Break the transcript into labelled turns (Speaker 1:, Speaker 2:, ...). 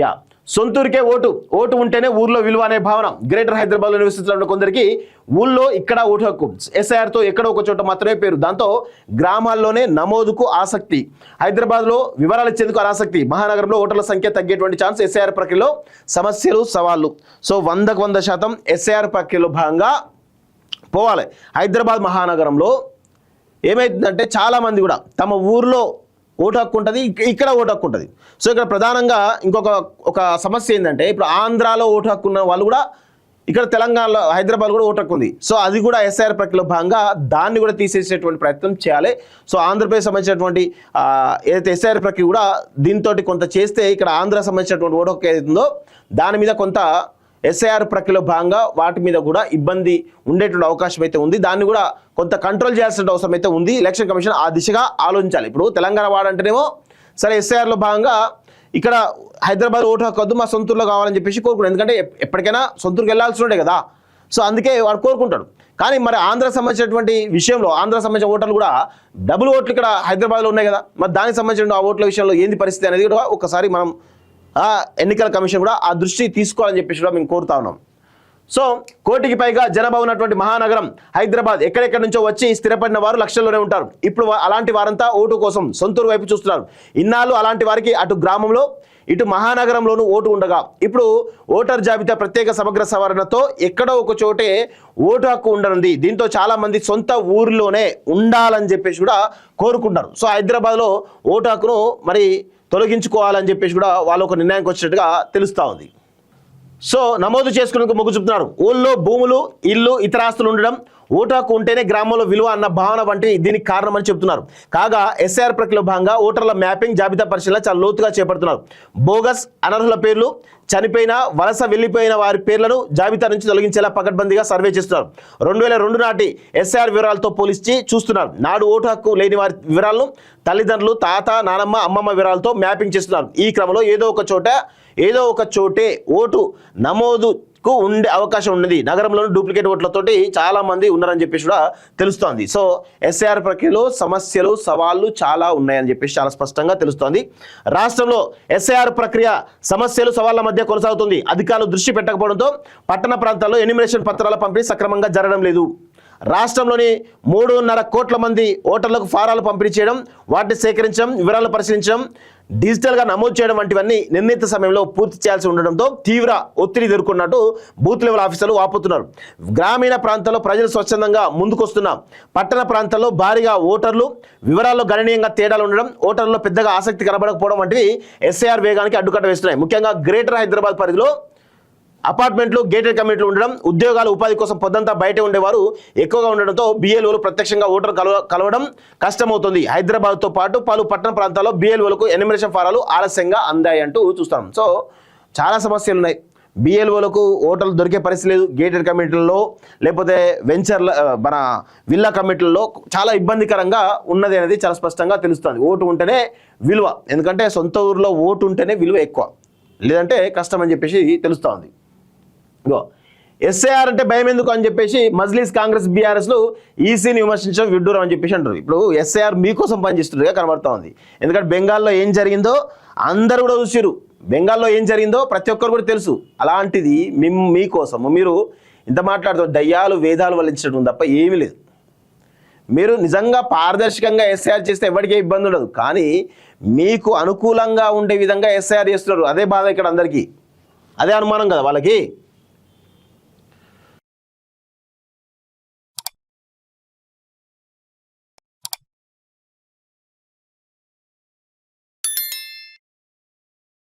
Speaker 1: Yeah, సొంతూరికే vote ఉంటేనే ఊర్లో విలువ అనే భావన గ్రేటర్ హైదరాబాద్లో నివసిస్తున్న కొందరికి ఊళ్ళో ఇక్కడ ఓటు హక్కు, ఎస్ఐఆర్తో ఎక్కడో ఒక చోట మాత్రమే పేరు, దాంతో గ్రామాల్లోనే నమోదుకు ఆసక్తి, హైదరాబాద్లో వివరాలు ఇచ్చేందుకు ఆసక్తి, మహానగరంలో ఓటర్ల సంఖ్య తగ్గేటువంటి ఛాన్స్, ఎస్ఐఆర్ ప్రక్రియలో సమస్యలు సవాళ్లు. సో 100% ఎస్ఐఆర్ ప్రక్రియలో భాగంగా పోవాలి. హైదరాబాద్ మహానగరంలో ఏమైతుందంటే చాలామంది కూడా తమ ఊర్లో ఓటు హక్కు ఉంటుంది, ఇక్కడ ఓటు హక్కు ఉంటుంది. సో ఇక్కడ ప్రధానంగా ఒక సమస్య ఏంటంటే ఇప్పుడు ఆంధ్రాలో ఓటు హక్కు ఉన్న వాళ్ళు కూడా ఇక్కడ తెలంగాణలో హైదరాబాద్ కూడా ఓటు హక్కు ఉంది. సో అది కూడా ఎస్ఐఆర్ ప్రక్రియలో భాగంగా దాన్ని కూడా తీసేసేటువంటి ప్రయత్నం చేయాలి. సో ఆంధ్రప్రదేశ్ సంబంధించినటువంటి ఏదైతే ఎస్ఐఆర్ ప్రక్రియ కూడా దీంతో కొంత చేస్తే ఇక్కడ ఆంధ్ర సంబంధించినటువంటి ఓటు హక్కు ఏదైతుందో దాని మీద కొంత ఎస్ఐఆర్ ప్రక్రియలో భాగంగా వాటి మీద కూడా ఇబ్బంది ఉండేటువంటి అవకాశం అయితే ఉంది. దాన్ని కూడా కొంత కంట్రోల్ చేయాల్సిన అవసరం అయితే ఉంది. ఎలక్షన్ కమిషన్ ఆ దిశగా ఆలోచించాలి. ఇప్పుడు తెలంగాణ వాడంటేనేమో సరే ఎస్ఐఆర్లో భాగంగా ఇక్కడ హైదరాబాద్ ఓటు హక్కు వద్దు, మా సొంతూరులో కావాలని చెప్పేసి కోరుకుంటాడు. ఎందుకంటే ఎప్పటికైనా సొంతూరుకి వెళ్ళాల్సి ఉండే కదా. సో అందుకే వాడు కోరుకుంటాడు. కానీ మరి ఆంధ్ర సంబంధించినటువంటి విషయంలో ఆంధ్ర సంబంధించిన ఓటర్లు కూడా డబుల్ ఓట్లు ఇక్కడ హైదరాబాద్లో ఉన్నాయి కదా. మరి దానికి సంబంధించిన ఆ ఓట్ల విషయంలో ఏంది పరిస్థితి అనేది కూడా ఒకసారి మనం ఎన్నికల కమిషన్ కూడా ఆ దృష్టి తీసుకోవాలని చెప్పేసి కూడా మేము కోరుతా ఉన్నాం. సో కోటికి పైగా జనాభా ఉన్నటువంటి మహానగరం హైదరాబాద్, ఎక్కడెక్కడి నుంచో వచ్చి స్థిరపడిన వారు లక్షల్లోనే ఉంటారు. ఇప్పుడు అలాంటి వారంతా ఓటు కోసం సొంతూరు వైపు చూస్తున్నారు. ఇన్నాళ్ళు అలాంటి వారికి అటు గ్రామంలో ఇటు మహానగరంలోనూ ఓటు ఉండగా ఇప్పుడు ఓటర్ జాబితా ప్రత్యేక సమగ్ర సవరణతో ఎక్కడో ఒక చోటే ఓటు హక్కు ఉండనుంది. దీంతో చాలా మంది సొంత ఊరిలోనే ఉండాలని చెప్పేసి కూడా కోరుకుంటారు. సో హైదరాబాద్లో ఓటు హక్కును మరి తొలగించుకోవాలని చెప్పేసి కూడా వాళ్ళు ఒక నిర్ణయానికి వచ్చినట్టుగా తెలుస్తూ ఉంది. సో నమోదు చేసుకునేందుకు మొగ్గు చూపుతున్నారు. ఊళ్ళో భూములు, ఇల్లు, ఇతర ఆస్తులు ఉండడం, ఓటు హక్కు ఉంటేనే గ్రామంలో విలువ అన్న భావన వంటి దీనికి కారణమని చెబుతున్నారు. కాగా ఎస్ఐఆర్ ప్రక్రియలో భాగంగా ఓటర్ల మ్యాపింగ్, జాబితా పరిశీలన చాలా లోతుగా చేపడుతున్నారు. బోగస్, అనర్హుల పేర్లు, చనిపోయిన, వలస వెళ్లిపోయిన వారి పేర్లను జాబితా నుంచి తొలగించేలా పకడ్బందీగా సర్వే చేస్తున్నారు. 2002 నాటి ఎస్ఐఆర్ వివరాలతో పోలిచి చూస్తున్నారు. నాడు ఓటు హక్కు లేని వారి వివరాలను తల్లిదండ్రులు, తాత, నానమ్మ, అమ్మమ్మ వివరాలతో మ్యాపింగ్ చేస్తున్నారు. ఈ క్రమంలో ఏదో ఒక చోటే ఓటు నమోదుకు ఉండే అవకాశం ఉన్నది. నగరంలోని డూప్లికేట్ ఓట్లతోటి చాలా మంది ఉన్నారని చెప్పేసి కూడా తెలుస్తోంది. సో ఎస్ఐఆర్ ప్రక్రియలో సమస్యలు సవాళ్లు చాలా ఉన్నాయని చెప్పేసి చాలా స్పష్టంగా తెలుస్తోంది. రాష్ట్రంలో ఎస్ఐఆర్ ప్రక్రియ సమస్యలు సవాళ్ల మధ్య కొనసాగుతుంది. అధికారులు దృష్టి పెట్టకపోవడంతో పట్టణ ప్రాంతాల్లో ఎన్యూమరేషన్ పత్రాల పంపిణీ సక్రమంగా జరగడం లేదు. రాష్ట్రంలోని 3.5 కోట్ల మంది ఓటర్లకు ఫారాలు పంపిణీ చేయడం, వాటిని సేకరించడం, వివరాలు పరిశీలించడం, డిజిటల్గా నమోదు చేయడం వంటివన్నీ నిర్ణీత సమయంలో పూర్తి చేయాల్సి ఉండడంతో తీవ్ర ఒత్తిడి ఎదుర్కొన్నట్టు బూత్ లెవెల్ ఆఫీసర్లు వాపోతున్నారు. గ్రామీణ ప్రాంతాల్లో ప్రజలు స్వచ్ఛందంగా ముందుకొస్తున్న పట్టణ ప్రాంతాల్లో భారీగా ఓటర్లు వివరాల్లో గణనీయంగా తేడాలు ఉండడం, ఓటర్లలో పెద్దగా ఆసక్తి కనబడకపోవడం వంటివి ఎస్ఐఆర్ వేగానికి అడ్డుకట్ట వేస్తున్నాయి. ముఖ్యంగా గ్రేటర్ హైదరాబాద్ పరిధిలో అపార్ట్మెంట్లు, గేటెడ్ కమ్యూనిటీలు ఉండడం, ఉద్యోగాలు, ఉపాధి కోసం పొద్దంతా బయట ఉండేవారు ఎక్కువగా ఉండడంతో బిఎల్ఓలు ప్రత్యక్షంగా ఓటర్ కలవడం కష్టమవుతుంది. హైదరాబాద్తో పాటు పలు పట్టణ ప్రాంతాల్లో బిఎల్ఓలకు ఎన్యూమరేషన్ ఫారాలు ఆలస్యంగా అందాయి అంటూ చూస్తాం. సో చాలా సమస్యలు ఉన్నాయి. బిఎల్ఓలకు ఓటర్లు దొరికే పరిస్థితి లేదు. గేటెడ్ కమ్యూనిటీల్లో లేకపోతే వెంచర్ల మన విల్లా కమ్యూనిటీల్లో చాలా ఇబ్బందికరంగా ఉన్నది అనేది చాలా స్పష్టంగా తెలుస్తుంది. ఓటు ఉంటేనే విలువ, ఎందుకంటే సొంత ఊరిలో ఓటు ఉంటేనే విలువ ఎక్కువ, లేదంటే కష్టం అని చెప్పేసి తెలుస్తూ ఉంది. ఎస్ఐఆర్ అంటే భయం ఎందుకు అని చెప్పేసి మజ్లిస్, కాంగ్రెస్, బీఆర్ఎస్లు ఈసీని విమర్శించడం విడ్డూరం అని చెప్పేసి అంటారు. ఇప్పుడు ఎస్ఐఆర్ మీకోసం పనిచేస్తుందిగా కనబడతా ఉంది. ఎందుకంటే బెంగాల్లో ఏం జరిగిందో అందరూ కూడా చూసిరు. బెంగాల్లో ఏం జరిగిందో ప్రతి ఒక్కరు కూడా తెలుసు. అలాంటిది మీకోసం మీరు ఇంత మాట్లాడుతూ దయ్యాలు వేదాలు వల్లించడం తప్ప ఏమీ లేదు. మీరు నిజంగా పారదర్శకంగా ఎస్ఐఆర్ చేస్తే ఎవరికీ ఇబ్బంది ఉండదు. కానీ మీకు అనుకూలంగా ఉండే విధంగా ఎస్ఐఆర్ చేస్తున్నారు. అదే బాధ ఇక్కడ అందరికీ, అదే అనుమానం కదా వాళ్ళకి.